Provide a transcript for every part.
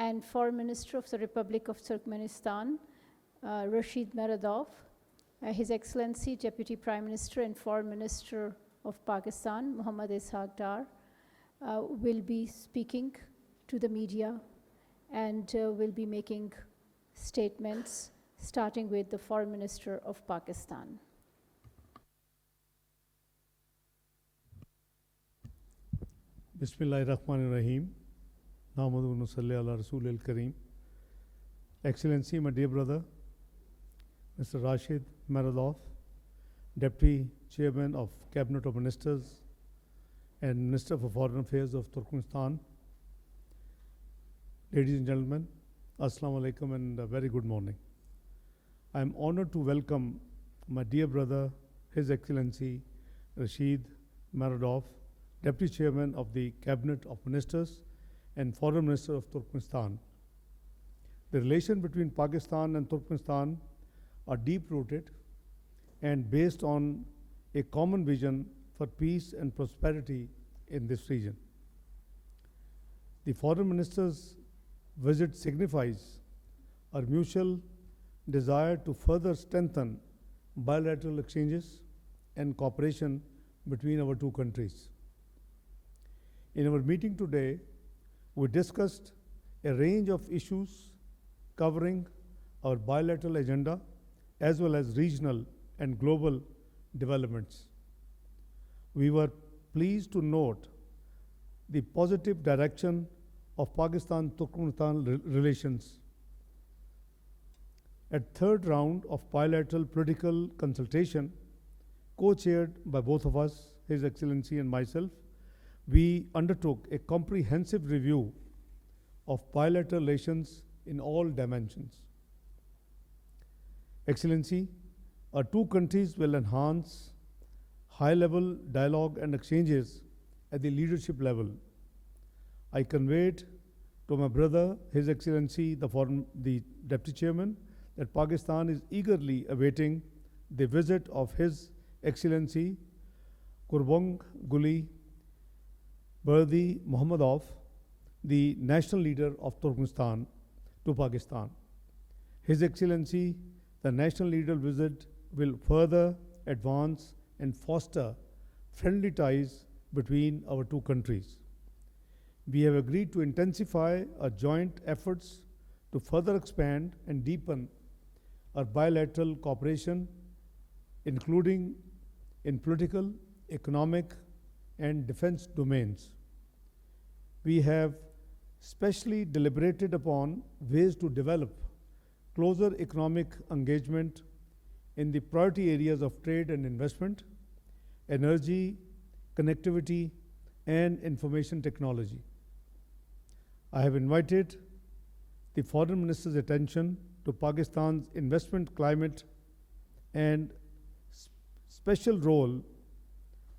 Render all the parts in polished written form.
and Foreign Minister of the Republic of Turkmenistan, Rashid Meredov, His Excellency Deputy Prime Minister and Foreign Minister of Pakistan, Mohammad Ishaq Dar, will be speaking to the media and will be making statements, starting with the Foreign Minister of Pakistan. Bismillahirrahmanirrahim. Nahmaduhu wa nusalli ala Rasulil Kareem. Excellency, my dear brother, Mr. Rashid Meredov, Deputy Chairman of Cabinet of Ministers and Minister for Foreign Affairs of Turkmenistan. Ladies and gentlemen, Assalamu alaikum and a very good morning. I am honored to welcome my dear brother, His Excellency Rashid Meredov, Deputy Chairman of the Cabinet of Ministers and Foreign Minister of Turkmenistan. The relation between Pakistan and Turkmenistan are deep-rooted and based on a common vision for peace and prosperity in this region. The Foreign Minister's visit signifies our mutual desire to further strengthen bilateral exchanges and cooperation between our two countries. In our meeting today, we discussed a range of issues covering our bilateral agenda as well as regional and global developments. We were pleased to note the positive direction of Pakistan-Turkmenistan relations. At third round of bilateral political consultation, co-chaired by both of us, His Excellency and myself, we undertook a comprehensive review of bilateral relations in all dimensions. Excellency, our two countries will enhance high-level dialogue and exchanges at the leadership level. I conveyed to my brother, His Excellency, the Deputy Chairman, that Pakistan is eagerly awaiting the visit of His Excellency Kurbang Guli Berdi Muhammadov, the national leader of Turkmenistan, to Pakistan. His Excellency, the national leader visit will further advance and foster friendly ties between our two countries. We have agreed to intensify our joint efforts to further expand and deepen our bilateral cooperation, including in political, economic, and defense domains. We have specially deliberated upon ways to develop closer economic engagement in the priority areas of trade and investment, energy, connectivity, and information technology. I have invited the Foreign Minister's attention to Pakistan's investment climate and special role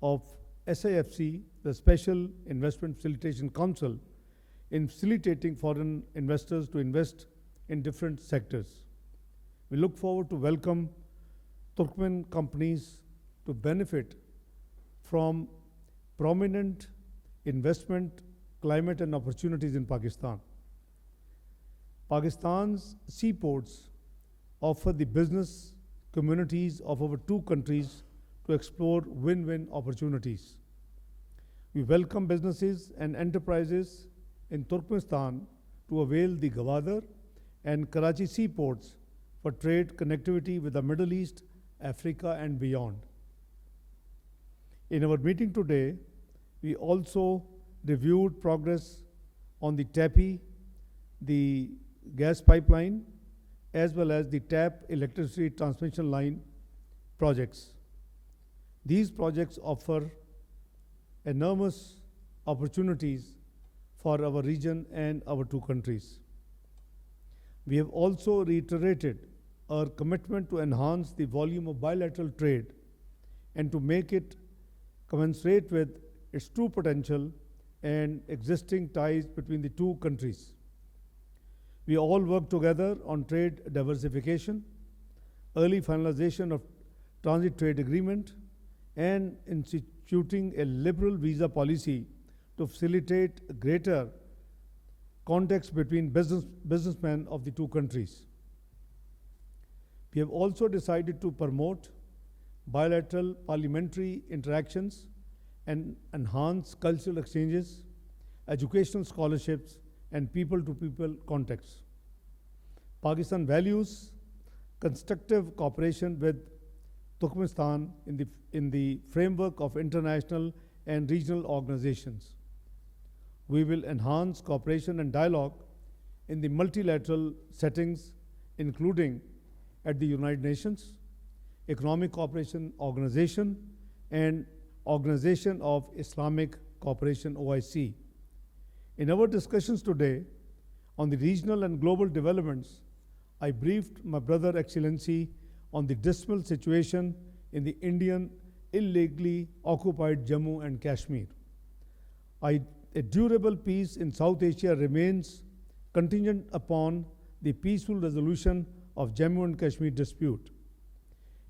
of SIFC, the Special Investment Facilitation Council, in facilitating foreign investors to invest in different sectors. We look forward to welcome Turkmen companies to benefit from prominent investment climate and opportunities in Pakistan. Pakistan's seaports offer the business communities of our two countries to explore win-win opportunities. We welcome businesses and enterprises in Turkmenistan to avail the Gwadar and Karachi seaports for trade connectivity with the Middle East, Africa, and beyond. In our meeting today, we also reviewed progress on the TAPI, the gas pipeline, as well as the TAP electricity transmission line projects. These projects offer enormous opportunities for our region and our two countries. We have also reiterated our commitment to enhance the volume of bilateral trade and to make it commensurate with its true potential and existing ties between the two countries. We all work together on trade diversification, early finalization of transit trade agreement, and instituting a liberal visa policy to facilitate greater contacts between businessmen of the two countries. We have also decided to promote bilateral parliamentary interactions and enhance cultural exchanges, educational scholarships, and people-to-people contacts. Pakistan values constructive cooperation with Turkmenistan in the framework of international and regional organizations. We will enhance cooperation and dialogue in the multilateral settings, including at the United Nations, Economic Cooperation Organization, and Organization of Islamic Cooperation, OIC. In our discussions today on the regional and global developments, I briefed my brother Excellency on the dismal situation in the Indian illegally occupied Jammu and Kashmir. A durable peace in South Asia remains contingent upon the peaceful resolution of Jammu and Kashmir dispute,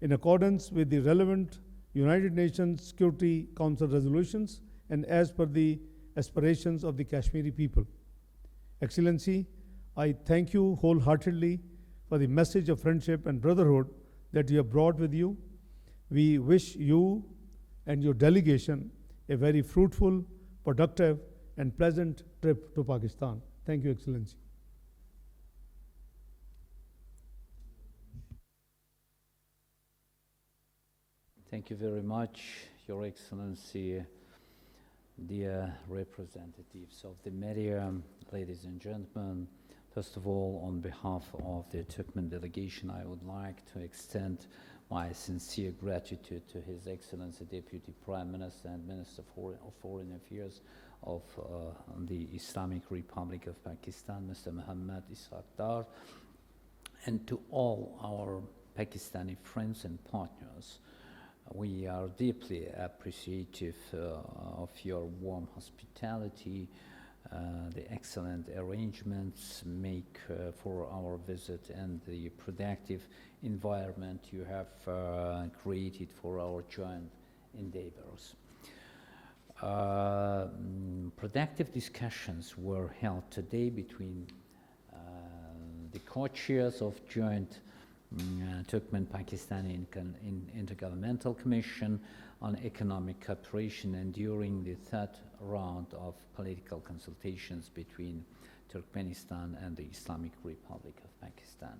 in accordance with the relevant United Nations Security Council resolutions and as per the aspirations of the Kashmiri people. Excellency, I thank you wholeheartedly for the message of friendship and brotherhood that you have brought with you. We wish you and your delegation a very fruitful, productive, and pleasant trip to Pakistan. Thank you, Excellency. Thank you very much, Your Excellency, dear representatives of the media, ladies and gentlemen. First of all, on behalf of the Turkmen delegation, I would like to extend my sincere gratitude to His Excellency Deputy Prime Minister and Minister of Foreign Affairs of the Islamic Republic of Pakistan, Mr. Mohammad Ishaq Dar, and to all our Pakistani friends and partners. We are deeply appreciative of your warm hospitality, the excellent arrangements make for our visit, and the productive environment you have created for our joint endeavors. Productive discussions were held today between the co-chairs of joint Turkmen-Pakistani Intergovernmental Commission on Economic Cooperation, and during the third round of political consultations between Turkmenistan and the Islamic Republic of Pakistan.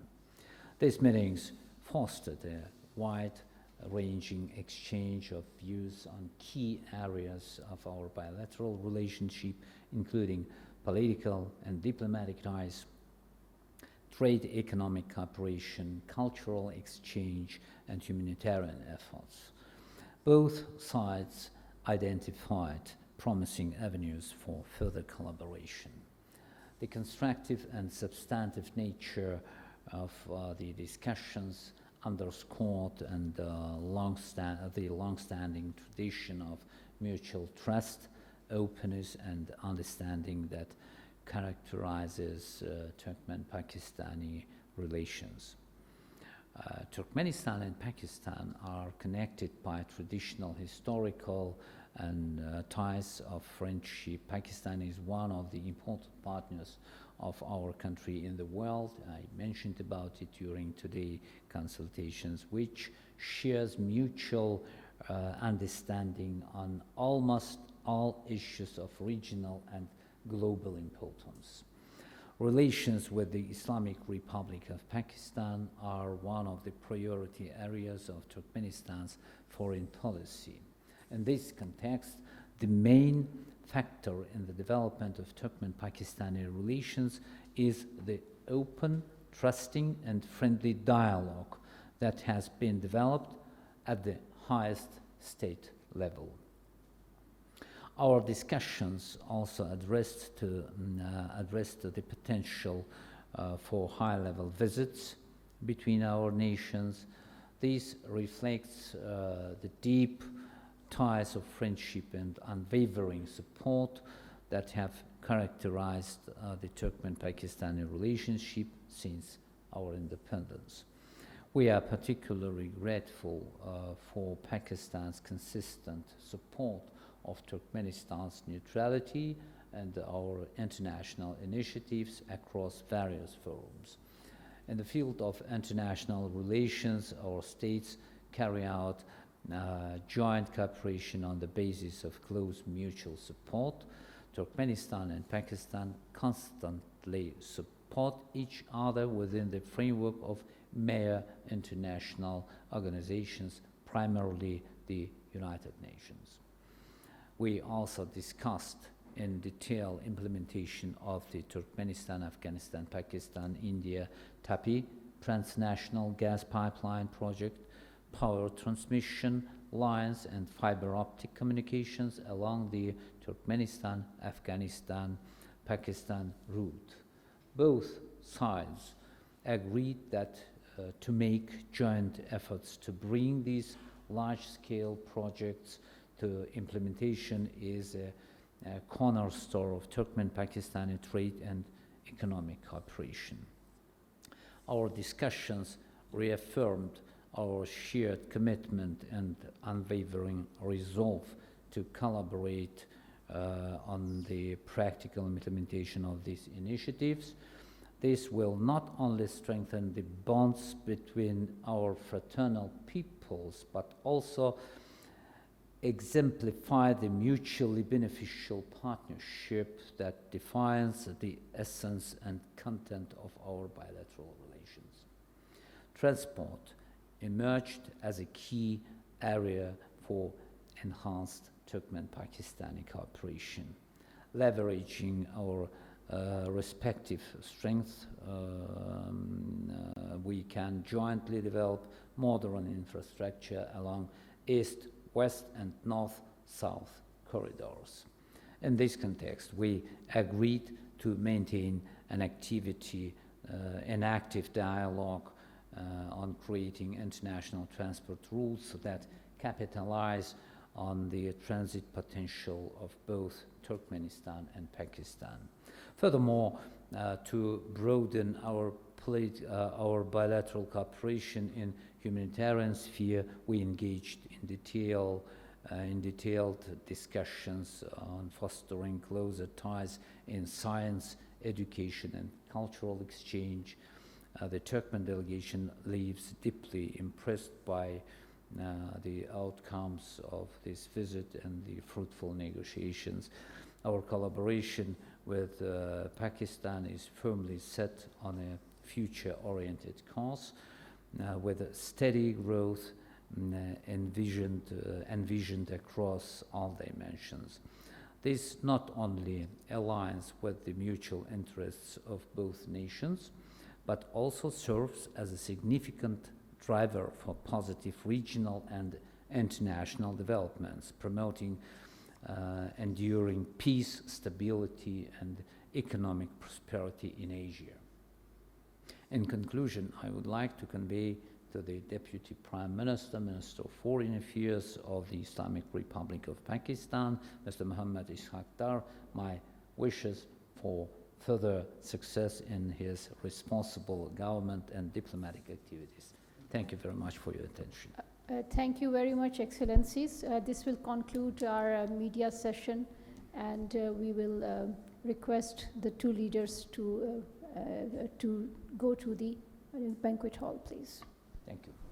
These meetings fostered a wide-ranging exchange of views on key areas of our bilateral relationship, including political and diplomatic ties, trade, economic cooperation, cultural exchange, and humanitarian efforts. Both sides identified promising avenues for further collaboration. The constructive and substantive nature of the discussions underscored and the long-standing tradition of mutual trust, openness, and understanding that characterizes Turkmen-Pakistani relations. Turkmenistan and Pakistan are connected by traditional, historical, and ties of friendship. Pakistan is one of the important partners of our country in the world. I mentioned about it during today's consultations, which shares mutual understanding on almost all issues of regional and global importance. Relations with the Islamic Republic of Pakistan are one of the priority areas of Turkmenistan's foreign policy. In this context, the main factor in the development of Turkmen-Pakistani relations is the open, trusting, and friendly dialogue that has been developed at the highest state level. Our discussions also addressed the potential for high-level visits between our nations. This reflects the deep ties of friendship and unwavering support that have characterized the Turkmen-Pakistani relationship since our independence. We are particularly grateful for Pakistan's consistent support of Turkmenistan's neutrality and our international initiatives across various forums. In the field of international relations, our states carry out joint cooperation on the basis of close mutual support. Turkmenistan and Pakistan constantly support each other within the framework of major international organizations, primarily the United Nations. We also discussed in detail implementation of the Turkmenistan, Afghanistan, Pakistan, India, TAPI, transnational gas pipeline project, power transmission lines and fiber optic communications along the Turkmenistan, Afghanistan, Pakistan route. Both sides agreed that to make joint efforts to bring these large-scale projects to implementation is a cornerstone of Turkmen-Pakistani trade and economic cooperation. Our discussions reaffirmed our shared commitment and unwavering resolve to collaborate on the practical implementation of these initiatives. This will not only strengthen the bonds between our fraternal peoples, but also exemplify the mutually beneficial partnership that defines the essence and content of our bilateral relations. Transport emerged as a key area for enhanced Turkmen-Pakistani cooperation, leveraging our respective strengths. We can jointly develop modern infrastructure along east, west, and north-south corridors. In this context, we agreed to maintain an active dialogue on creating international transport rules that capitalize on the transit potential of both Turkmenistan and Pakistan. Furthermore, to broaden our bilateral cooperation in humanitarian sphere, we engaged in detailed discussions on fostering closer ties in science, education, and cultural exchange. The Turkmen delegation leaves deeply impressed by the outcomes of this visit and the fruitful negotiations. Our collaboration with Pakistan is firmly set on a future-oriented course with steady growth envisioned across all dimensions. This not only aligns with the mutual interests of both nations, but also serves as a significant driver for positive regional and international developments, promoting enduring peace, stability, and economic prosperity in Asia. In conclusion, I would like to convey to the Deputy Prime Minister, Minister of Foreign Affairs of the Islamic Republic of Pakistan, Mr. Mohammad Ishaq Dar, my wishes for further success in his responsible government and diplomatic activities. Thank you very much for your attention. Thank you very much, Excellencies. This will conclude our media session, and we will request the two leaders to go to the banquet hall, please. Thank you.